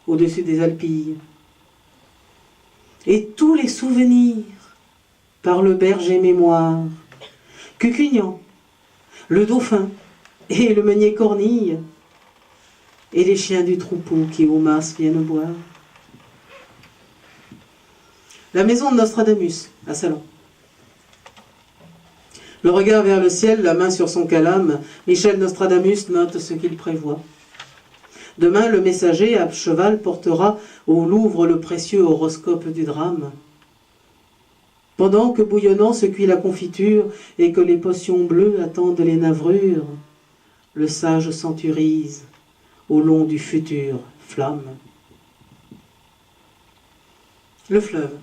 au-dessus des Alpilles. Et tous les souvenirs par le berger mémoire, Cucugnan, le dauphin et le meunier Cornille, et les chiens du troupeau qui au mas viennent boire. La maison de Nostradamus, à Salon. Le regard vers le ciel, la main sur son calame, Michel Nostradamus note ce qu'il prévoit. Demain, le messager à cheval portera au Louvre le précieux horoscope du drame. Pendant que bouillonnant se cuit la confiture et que les potions bleues attendent les navrures, le sage centurise au long du futur flamme. Le fleuve.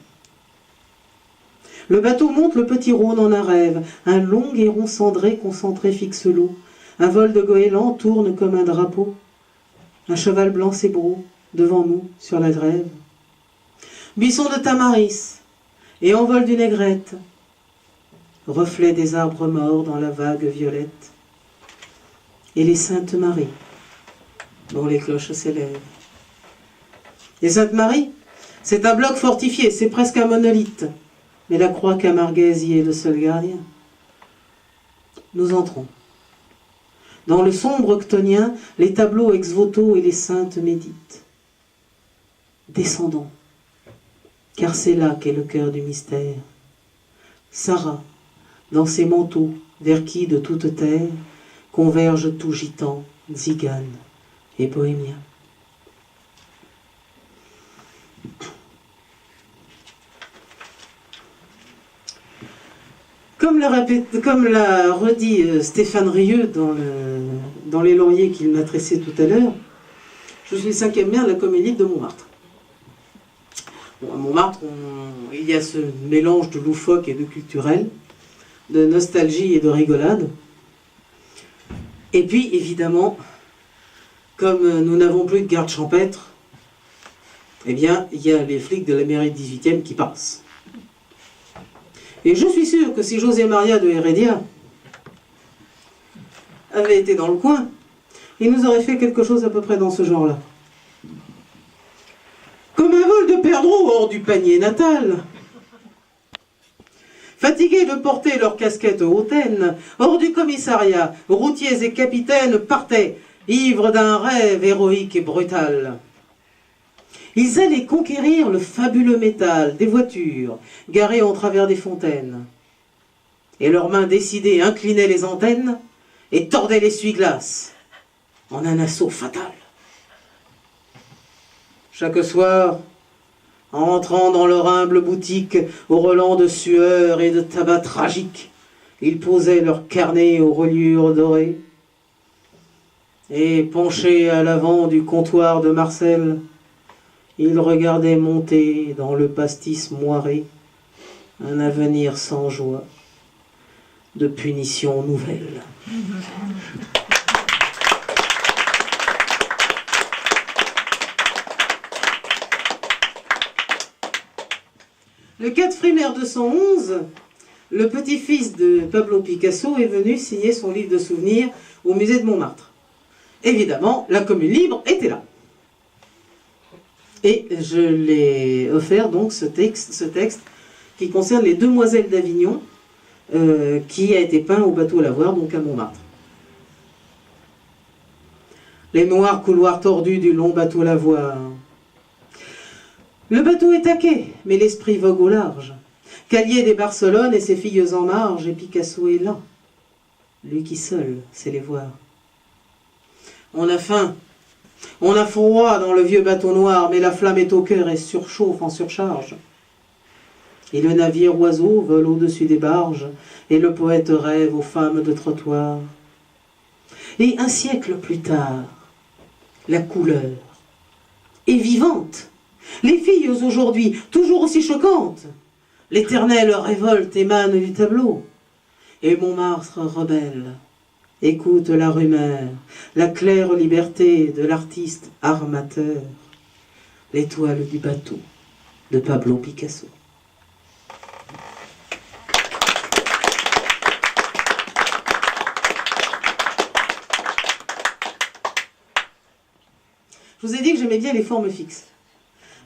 Le bateau monte le petit Rhône en un rêve. Un long héron cendré concentré fixe l'eau. Un vol de goéland tourne comme un drapeau. Un cheval blanc s'ébroue devant nous sur la grève. Buisson de tamaris et envol d'une aigrette. Reflet des arbres morts dans la vague violette. Et les Saintes Maries, dont les cloches s'élèvent. Les Saintes Maries, c'est un bloc fortifié, c'est presque un monolithe. Mais la croix camarguaise y est le seul gardien. Nous entrons. Dans le sombre octonien, les tableaux ex-voto et les saintes méditent. Descendons, car c'est là qu'est le cœur du mystère. Sarah, dans ses manteaux, vers qui de toute terre convergent tout gitan, tzigane et bohémien. Comme l'a redit Stéphane Rieu dans les lauriers qu'il m'a tressé tout à l'heure, je suis le 5e maire de la commune libre de Montmartre. Bon, à Montmartre, il y a ce mélange de loufoque et de culturel, de nostalgie et de rigolade. Et puis, évidemment, comme nous n'avons plus de garde champêtre, eh bien, il y a les flics de la mairie 18e qui passent. Et je suis sûr que si José Maria de Heredia avait été dans le coin, il nous aurait fait quelque chose à peu près dans ce genre-là. Comme un vol de perdreaux hors du panier natal. Fatigués de porter leurs casquettes hautaines, hors du commissariat, routiers et capitaines partaient, ivres d'un rêve héroïque et brutal. Ils allaient conquérir le fabuleux métal des voitures, garées en travers des fontaines. Et leurs mains décidées inclinaient les antennes et tordaient l'essuie-glace en un assaut fatal. Chaque soir, en entrant dans leur humble boutique, au relent de sueur et de tabac tragique, ils posaient leurs carnets aux reliures dorées. Et penchés à l'avant du comptoir de Marcel, ils regardaient monter dans le pastis moiré un avenir sans joie, de punition nouvelle. Le 4 Frimaire 211, le petit-fils de Pablo Picasso est venu signer son livre de souvenirs au musée de Montmartre. Évidemment, la commune libre était là. Et je l'ai offert donc ce texte qui concerne les Demoiselles d'Avignon, qui a été peint au bateau Lavoir, donc à Montmartre. Les noirs couloirs tordus du long bateau Lavoir. Le bateau est à quai, mais l'esprit vogue au large. Calier des Barcelone et ses filles en marge, et Picasso est là. Lui qui seul sait les voir. On a faim. On a froid dans le vieux bateau noir, mais la flamme est au cœur et surchauffe en surcharge. Et le navire oiseau vole au-dessus des barges, et le poète rêve aux femmes de trottoir. Et un siècle plus tard, la couleur est vivante. Les filles aujourd'hui, toujours aussi choquantes. L'éternelle révolte émane du tableau. Et Montmartre rebelle écoute la rumeur, la claire liberté de l'artiste armateur, l'étoile du bateau de Pablo Picasso. Je vous ai dit que j'aimais bien les formes fixes.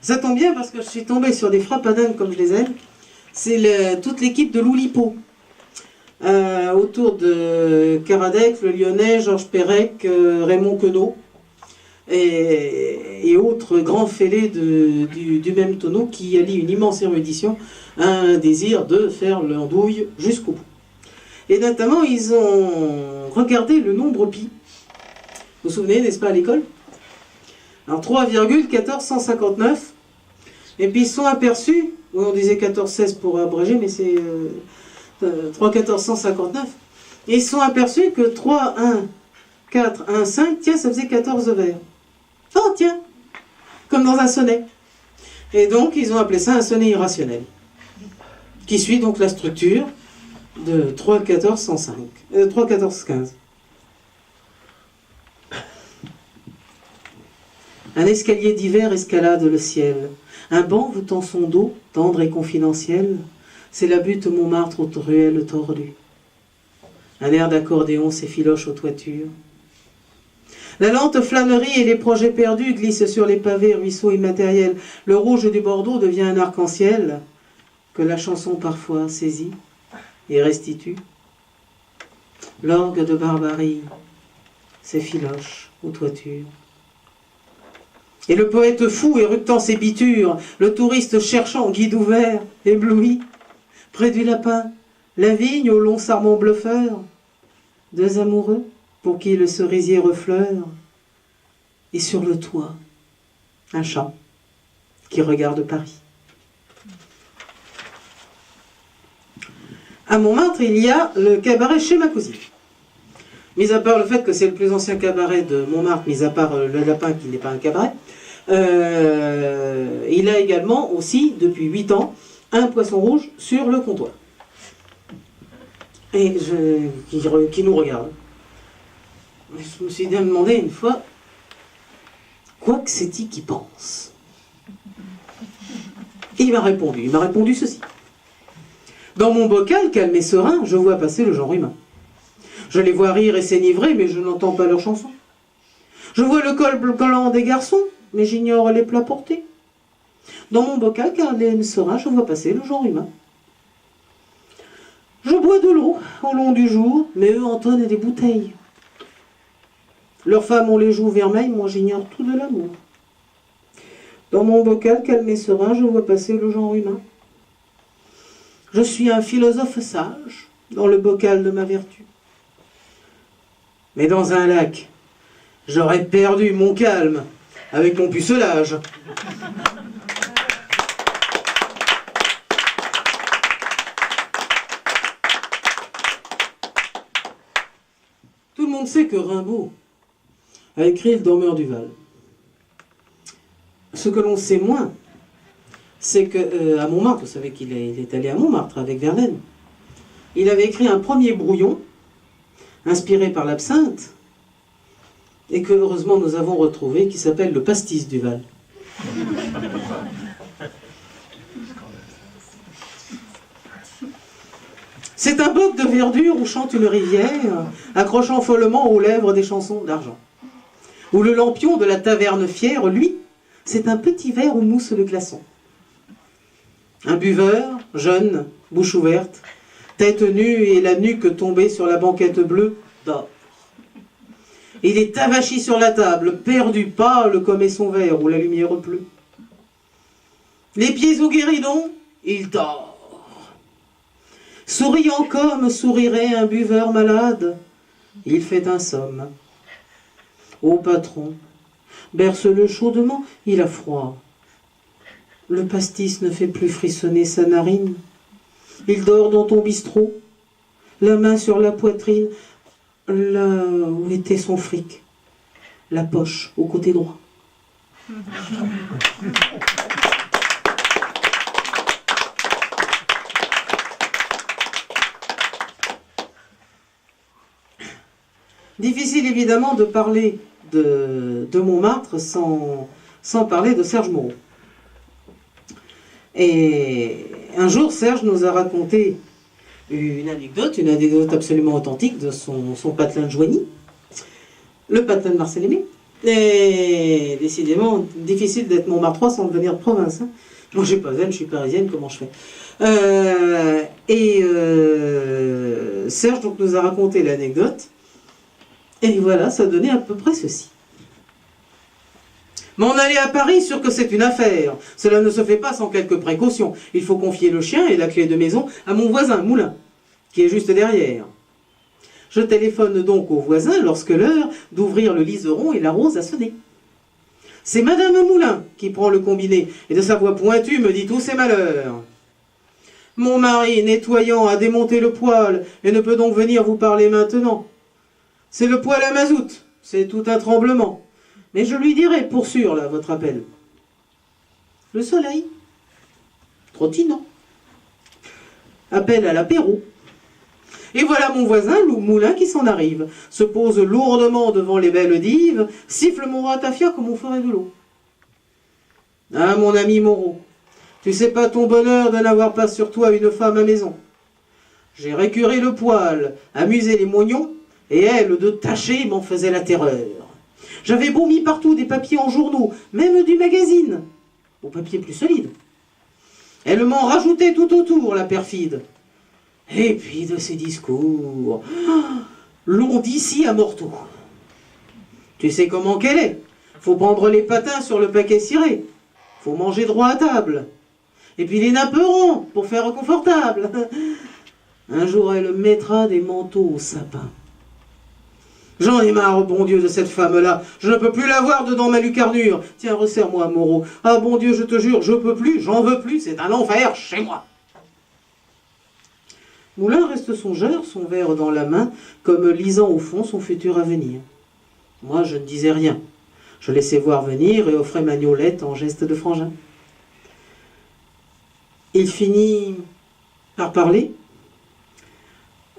Ça tombe bien parce que je suis tombée sur des frappadingues comme je les aime. C'est toute l'équipe de l'Oulipo. Autour de Karadec, le Lyonnais, Georges Perec, Raymond Queneau et autres grands fêlés du même tonneau qui allient une immense érudition à un désir de faire l'andouille jusqu'au bout. Et notamment, ils ont regardé le nombre pi. Vous vous souvenez, n'est-ce pas, à l'école? Alors 3,1459. Et puis ils sont aperçus, oui, on disait 1416 pour abréger, mais c'est 3,1459. Et ils sont aperçus que 3, 1, 4, 1, 5, tiens, ça faisait 14 vers. Oh, tiens, comme dans un sonnet. Et donc, ils ont appelé ça un sonnet irrationnel, qui suit donc la structure de 3,1415. Un escalier d'hiver escalade le ciel. Un banc vous tend son dos, tendre et confidentiel. C'est la butte Montmartre aux ruelles tordues. Un air d'accordéon s'effiloche aux toitures. La lente flânerie et les projets perdus glissent sur les pavés, ruisseaux immatériels. Le rouge du Bordeaux devient un arc-en-ciel que la chanson parfois saisit et restitue. L'orgue de Barbarie ses filoches aux toitures. Et le poète fou éructant ses bitures, le touriste cherchant guide ouvert, ébloui, près du lapin, la vigne au long sarment bluffeur, deux amoureux pour qui le cerisier refleure, et sur le toit, un chat qui regarde Paris. À Montmartre, il y a le cabaret chez ma cousine. Mis à part le fait que c'est le plus ancien cabaret de Montmartre, mis à part le lapin qui n'est pas un cabaret, il a également aussi, depuis 8 ans, un poisson rouge sur le comptoir. Et qui nous regarde. Je me suis demandé une fois, quoi que c'est-il qui pense? Et il m'a répondu ceci. Dans mon bocal, calme et serein, je vois passer le genre humain. Je les vois rire et s'enivrer, mais je n'entends pas leurs chansons. Je vois le col collant des garçons, mais j'ignore les plats portés. Dans mon bocal, calme et serein, je vois passer le genre humain. Je bois de l'eau au long du jour, mais eux entonnent des bouteilles. Leurs femmes ont les joues vermeilles, moi j'ignore tout de l'amour. Dans mon bocal, calme et serein, je vois passer le genre humain. Je suis un philosophe sage, dans le bocal de ma vertu. Mais dans un lac, j'aurais perdu mon calme avec mon pucelage. Tout le monde sait que Rimbaud a écrit Le Dormeur du Val. Ce que l'on sait moins, c'est qu'à Montmartre, vous savez qu'il est allé à Montmartre avec Verlaine, il avait écrit un premier brouillon, inspiré par l'absinthe, et que heureusement nous avons retrouvé, qui s'appelle Le Pastis du Val. C'est un boc de verdure où chante une rivière, accrochant follement aux lèvres des chansons d'argent. Où le lampion de la taverne fière, lui, c'est un petit verre où mousse le glaçon. Un buveur, jeune, bouche ouverte, tête nue et la nuque tombée sur la banquette bleue, dort. Il est avachi sur la table, perdu, pâle comme est son verre où la lumière pleut. Les pieds au guéridon, il dort. Souriant comme sourirait un buveur malade, il fait un somme. Ô patron, berce-le chaudement, il a froid. Le pastis ne fait plus frissonner sa narine. Il dort dans ton bistrot, la main sur la poitrine, là où était son fric, la poche au côté droit. Difficile évidemment de parler de Montmartre sans parler de Serge Moreau. Et un jour, Serge nous a raconté une anecdote absolument authentique de son patelin de Joigny, le patelin de Marcel Aimé. Et décidément, difficile d'être Montmartrois sans devenir de province. Hein. Moi, je suis pas zen, je suis parisienne, comment je fais Serge donc, nous a raconté l'anecdote. Et voilà, ça donnait à peu près ceci. M'en aller à Paris, sûr que c'est une affaire. Cela ne se fait pas sans quelques précautions. Il faut confier le chien et la clé de maison à mon voisin, Moulin, qui est juste derrière. Je téléphone donc au voisin lorsque l'heure d'ouvrir le liseron et la rose a sonné. C'est Madame Moulin qui prend le combiné et de sa voix pointue me dit tous ses malheurs. Mon mari, nettoyant, a démonté le poêle et ne peut donc venir vous parler maintenant. C'est le poêle à mazout, c'est tout un tremblement. Mais je lui dirai pour sûr, là, votre appel. Le soleil, trottinant. Appel à l'apéro. Et voilà mon voisin, Lou Moulin, qui s'en arrive, se pose lourdement devant les belles dives, siffle mon ratafia comme on ferait de l'eau. Ah, mon ami Moreau, tu sais pas ton bonheur de n'avoir pas sur toi une femme à maison. J'ai récuré le poêle, amusé les moignons, et elle, de tâcher, m'en faisait la terreur. J'avais beau mis partout des papiers en journaux, même du magazine, au papier plus solide. Elle m'en rajoutait tout autour, la perfide. Et puis de ses discours, long d'ici à Morteau. Tu sais comment qu'elle est. Faut prendre les patins sur le paquet ciré. Faut manger droit à table. Et puis les napperons pour faire confortable. Un jour, elle mettra des manteaux au sapin. J'en ai marre, bon Dieu, de cette femme-là. Je ne peux plus la voir dedans ma lucarnure. Tiens, resserre-moi, Moreau. Ah, bon Dieu, je te jure, je peux plus, j'en veux plus. C'est un enfer chez moi. Moulin reste songeur, son verre dans la main, comme lisant au fond son futur avenir. Moi, je ne disais rien. Je laissais voir venir et offrais ma gnolette en geste de frangin. Il finit par parler,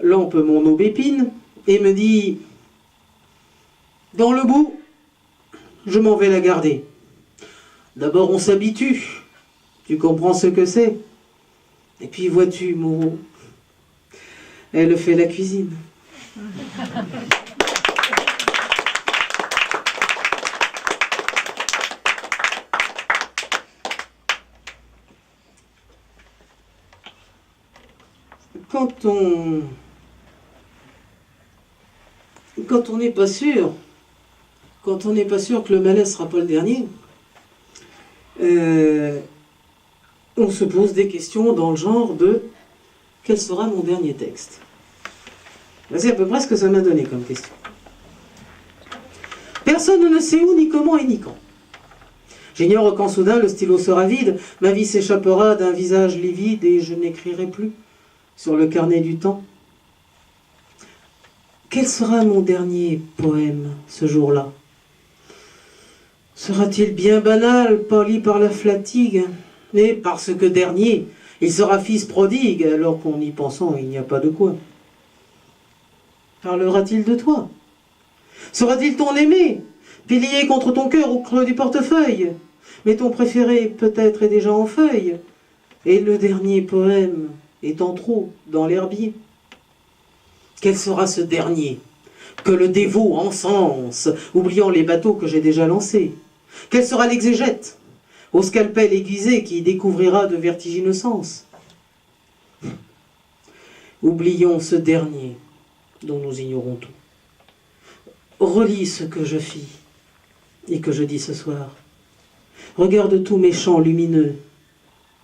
lampe mon aubépine, et me dit « Dans le bout, je m'en vais la garder. D'abord, on s'habitue. Tu comprends ce que c'est. Et puis, vois-tu, Moreau, elle fait la cuisine. » Quand on n'est pas sûr, que le malaise ne sera pas le dernier, on se pose des questions dans le genre de « Quel sera mon dernier texte ?» C'est à peu près ce que ça m'a donné comme question. Personne ne sait où, ni comment et ni quand. J'ignore quand soudain le stylo sera vide, ma vie s'échappera d'un visage livide et je n'écrirai plus sur le carnet du temps. Quel sera mon dernier poème ce jour-là? Sera-t-il bien banal, pâli par la fatigue, mais parce que dernier, il sera fils prodigue, alors qu'en y pensant, il n'y a pas de quoi? Parlera-t-il de toi? Sera-t-il ton aimé, pilier contre ton cœur au creux du portefeuille? Mais ton préféré peut-être est déjà en feuille, et le dernier poème est en trop dans l'herbier. Quel sera ce dernier que le dévot encense, oubliant les bateaux que j'ai déjà lancés? Quel sera l'exégète au scalpel aiguisé qui découvrira de vertigineux sens? Oublions ce dernier dont nous ignorons tout. Relis ce que je fis et que je dis ce soir. Regarde tous mes chants lumineux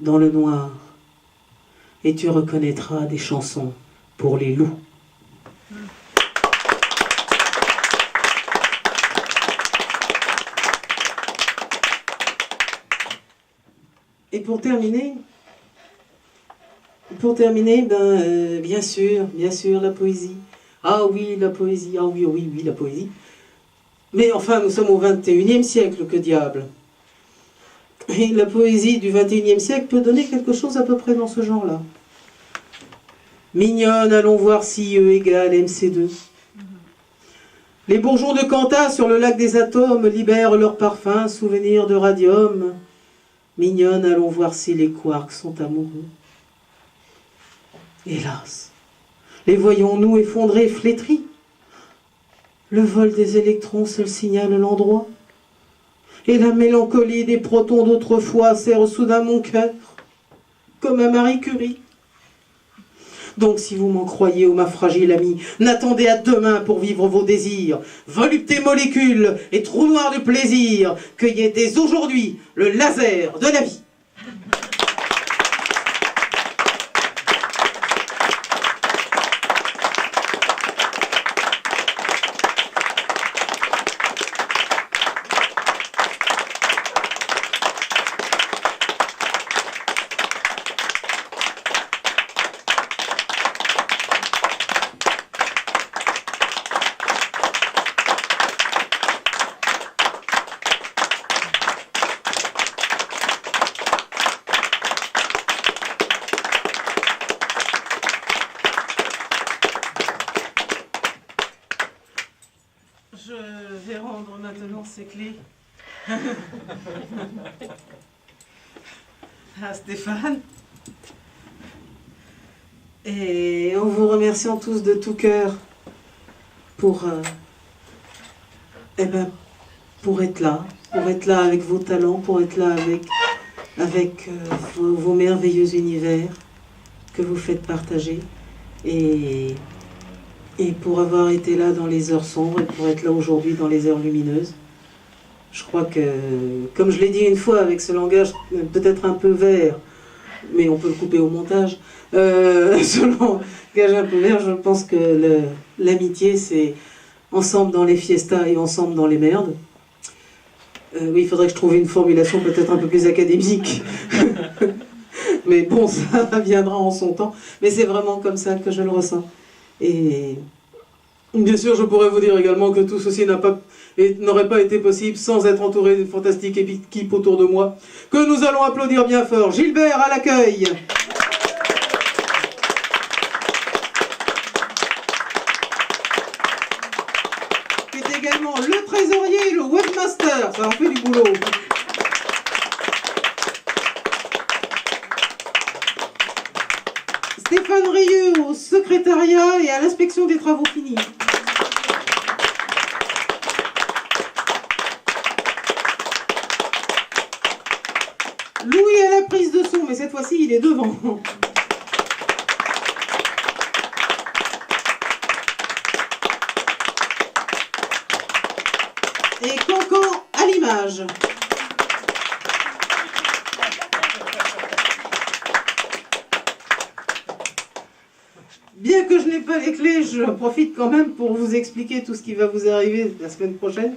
dans le noir et tu reconnaîtras des chansons pour les loups. Et pour terminer, bien sûr, la poésie. Ah oui, la poésie, ah oui, la poésie. Mais enfin, nous sommes au XXIe siècle, que diable. Et la poésie du XXIe siècle peut donner quelque chose à peu près dans ce genre-là. Mignonne, allons voir si E égale MC2. Les bourgeons de Cantat sur le lac des atomes libèrent leur parfum, souvenir de radium. Mignonne, allons voir si les quarks sont amoureux. Hélas, les voyons-nous effondrés, flétris? Le vol des électrons seul signale l'endroit. Et la mélancolie des protons d'autrefois serre soudain mon cœur, comme à Marie Curie. Donc si vous m'en croyez, ô ma fragile amie, n'attendez à demain pour vivre vos désirs. Volupté molécules et trou noir de plaisir, cueillez dès aujourd'hui le laser de la vie. Je vais rendre maintenant ces clés à Stéphane. Et en vous remerciant tous de tout cœur pour être là avec vos talents, pour être là avec vos merveilleux univers que vous faites partager. Et et pour avoir été là dans les heures sombres et pour être là aujourd'hui dans les heures lumineuses. Je crois que, comme je l'ai dit une fois avec ce langage peut-être un peu vert, mais on peut le couper au montage, ce langage un peu vert, je pense que l'amitié c'est ensemble dans les fiestas et ensemble dans les merdes. Oui, il faudrait que je trouve une formulation peut-être un peu plus académique. Mais bon, ça viendra en son temps. Mais c'est vraiment comme ça que je le ressens. Et bien sûr, je pourrais vous dire également que tout ceci n'aurait pas été possible sans être entouré d'une fantastique équipe autour de moi, que nous allons applaudir bien fort. Gilbert à l'accueil. Qui est également le trésorier et le webmaster. Ça en fait du boulot. Stéphane Rieux au secrétariat et à l'inspection des travaux finis. Louis à la prise de son, mais cette fois-ci il est devant. Et Cancan à l'image. Bien que je n'ai pas les clés, je profite quand même pour vous expliquer tout ce qui va vous arriver la semaine prochaine.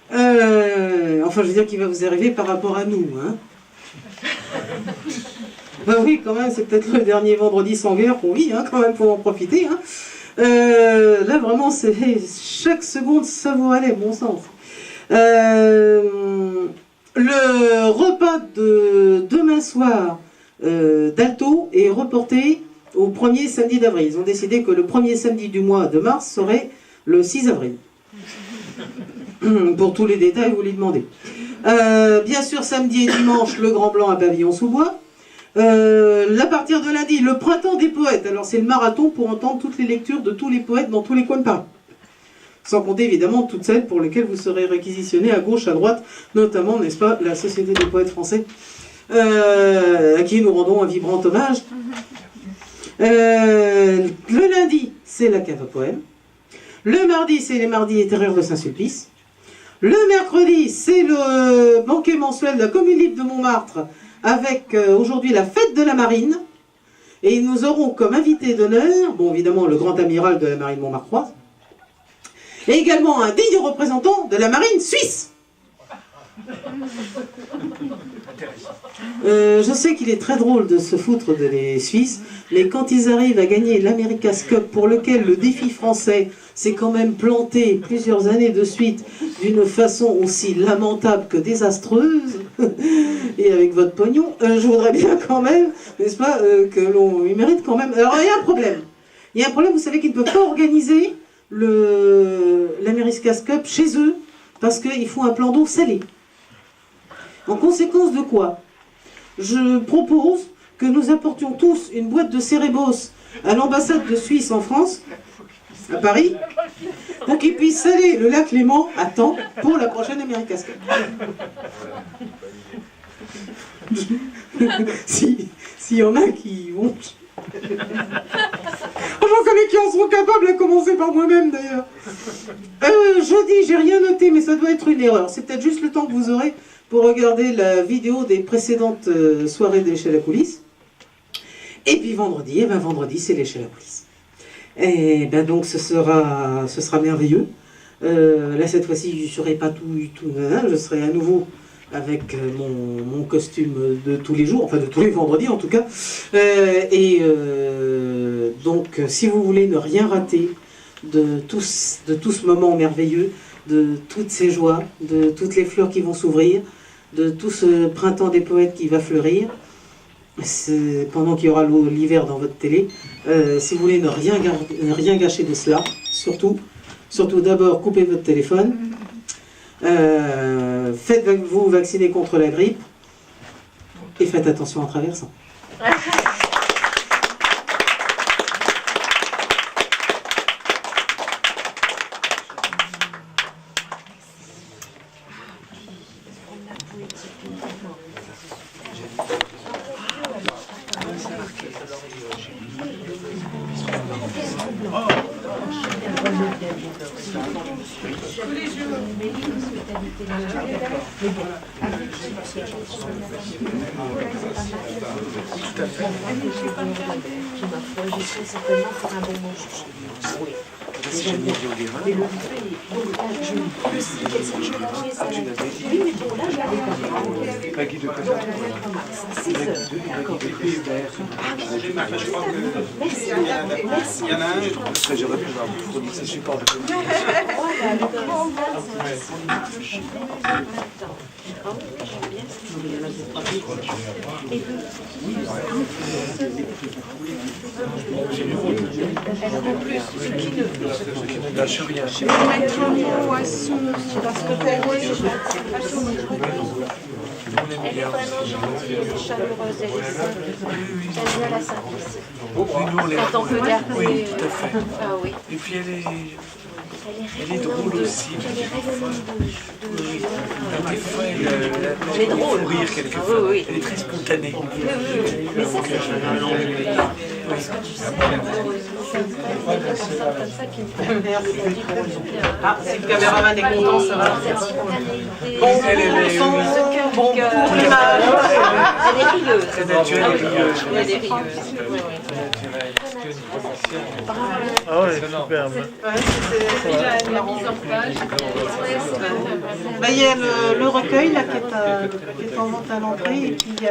Enfin, je veux dire qui va vous arriver par rapport à nous. Hein. Ben oui, quand même, c'est peut-être le dernier vendredi sans guerre qu'on vit, hein, quand même, pour en profiter. Hein. Là, vraiment, c'est chaque seconde, ça vous allait, bon sens. Le repas de demain soir d'Alto est reporté au 1er samedi d'avril. Ils ont décidé que le premier samedi du mois de mars serait le 6 avril. Pour tous les détails, vous les demandez. Bien sûr, samedi et dimanche, le Grand Blanc à Pavillon-sous-Bois. À partir de lundi, le printemps des poètes. Alors c'est le marathon pour entendre toutes les lectures de tous les poètes dans tous les coins de Paris. Sans compter évidemment toutes celles pour lesquelles vous serez réquisitionnés à gauche, à droite, notamment, n'est-ce pas, la Société des poètes français, à qui nous rendons un vibrant hommage. Le lundi, c'est la cave à poèmes. Le mardi, c'est les mardis littéraires de Saint-Sulpice. Le mercredi, c'est le banquet mensuel de la commune libre de Montmartre, avec aujourd'hui la fête de la marine. Et nous aurons comme invité d'honneur, bon évidemment le grand amiral de la marine montmartroise, et également un digne représentant de la marine suisse. Je sais qu'il est très drôle de se foutre des Suisses, mais quand ils arrivent à gagner l'America's Cup, pour lequel le défi français s'est quand même planté plusieurs années de suite d'une façon aussi lamentable que désastreuse, et avec votre pognon, je voudrais bien quand même, n'est-ce pas, que l'on y mérite quand même. Alors il y a un problème. Il y a un problème, vous savez qu'ils ne peuvent pas organiser l'America's Cup chez eux, parce qu'il faut un plan d'eau salé. En conséquence de quoi, je propose que nous apportions tous une boîte de cérébos à l'ambassade de Suisse en France, à Paris, pour qu'ils puissent saler le lac Léman à temps pour la prochaine America's Cup. S'il y en a qui vont... J'en connais qui en seront capables, à commencer par moi-même d'ailleurs. Jeudi, j'ai rien noté, mais ça doit être une erreur. C'est peut-être juste le temps que vous aurez pour regarder la vidéo des précédentes soirées de l'échelle à coulisses. Et puis vendredi, vendredi c'est l'échelle à coulisses. Et ben donc ce sera merveilleux. Là cette fois-ci je ne serai pas tout je serai à nouveau avec mon costume de tous les jours, enfin de tous les vendredis en tout cas. Donc si vous voulez ne rien rater de tout ce moment merveilleux, de toutes ces joies, de toutes les fleurs qui vont s'ouvrir, de tout ce printemps des poètes qui va fleurir, pendant qu'il y aura l'hiver dans votre télé, si vous voulez ne rien gâcher de cela, surtout d'abord coupez votre téléphone, faites-vous vacciner contre la grippe, et faites attention en traversant. Maggie de Cotin. Il y en a un, parce que j'aurais pu vous fournir ces supports de communication. Je ne lâche rien. Elle est vraiment gentille, elle est chaleureuse, elle est simple. J'aime bien la simplicité. Quand on peut garder... Oui, tout à fait. Ah oui. Et puis Elle est drôle aussi. Elle est rayonnante de joie. Des fois, Elle est drôle. faut rire quelquefois. Oui, oui. Elle est très spontanée. Mais ça, c'est parce que tu sais, c'est une personne comme ça qui me fait. Ah, si le caméraman est content, ça va. Cette spontanéité, Bon, Elle est ce cœur, bon, cœur. pour l'image. Elle est rieuse. Très naturelle et rieuse. Elle est rieuse. Oui, oui. Ah ouais, superbe. Ouais, c'est déjà La mise en page. Bah, il y a le recueil là, qui est en vente à l'entrée et puis